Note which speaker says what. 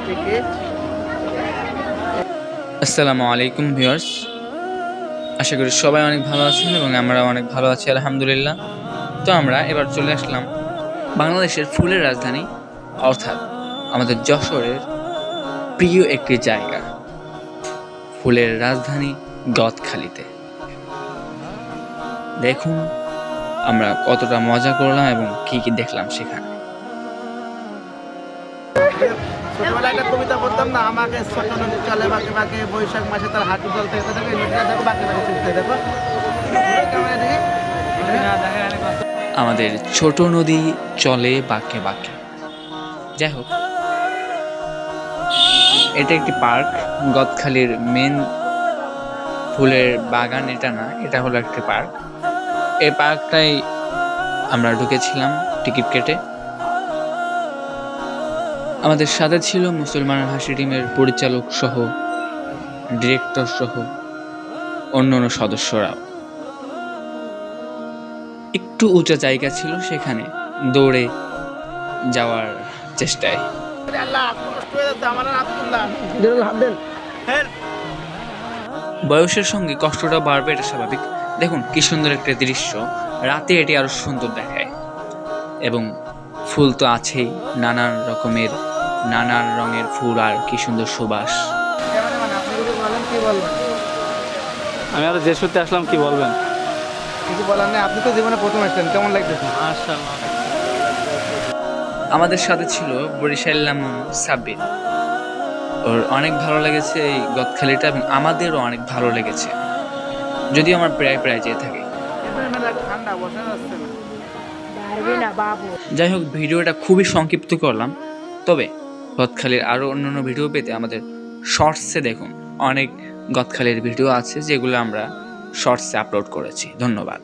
Speaker 1: থেকে।
Speaker 2: আসসালামু আলাইকুম ভিউয়ার্স, আশা করি সবাই অনেক ভালো আছেন এবং আমরা অনেক ভালো আছি আলহামদুলিল্লাহ। তো আমরা এবার চলে আসলাম বাংলাদেশের ফুলের রাজধানী অর্থাৎ আমাদের যশোরের প্রিয় একটি জায়গা, ফুলের রাজধানী গদখালিতে। দেখুন আমরা কতটা মজা করলাম এবং কি কি দেখলাম সেখানে।
Speaker 1: ছোটবেলায় একটা কবিতা বলতাম না, আমাকে ছোট নদী চলে বাঁকে বাঁকে, বৈশাখ মাসে তার হাঁটু জল থেকে দেখো এই নদীটা দেখো বাঁকে বাঁকে চলতে দেখো।
Speaker 2: আমাদের ছোট নদী চলে বাঁকে বাঁকে। যাই হোক, এটা একটি পার্ক, গদখালির মেন ফুলের বাগান এটা না, এটা হলো একটি পার্ক। এই পার্কটাই আমরা ঢুকেছিলাম টিকিট কেটে। আমাদের সাথে ছিল মুসলমান হাসি টিমের পরিচালক সহ, ডিরেক্টর সহ অন্যান্য সদস্যরাও। একটু উঁচা জায়গা ছিল, সেখানে দৌড়ে যাওয়ার চেষ্টায় বয়সের সঙ্গে কষ্টটা বাড়বে, এটা স্বাভাবিক। দেখুন কি সুন্দর একটা দৃশ্য, রাতে এটি আরো সুন্দর দেখায়। এবং ফুল তো আছেই, নানান রকমের নানান রঙের ফুল, আর কি সুন্দর সুবাস।
Speaker 3: আমি আরো যেশুতে আসলাম, কি বলবেন?
Speaker 1: কিছু বলার নেই, আপনি তো জীবনে প্রথম আসছেন, কেমন লাগতেছে?
Speaker 3: মাশাআল্লাহ।
Speaker 2: আমাদের সাথে ছিল বরিশাল সাব্বির, ওর অনেক ভালো লেগেছে এই গদখালিটা এবং আমাদেরও অনেক ভালো লেগেছে, যদিও আমার প্রায় প্রায় যেয়ে থাকি।
Speaker 1: ঠান্ডা বসা যাচ্ছে না।
Speaker 2: যাই হোক, ভিডিওটা খুবই সংক্ষিপ্ত করলাম। তবে গদখালির আরও অন্যান্য ভিডিও পেতে আমাদের শর্টসে দেখুন, অনেক গদখালির ভিডিও আছে যেগুলো আমরা শর্টসে আপলোড করেছি। ধন্যবাদ।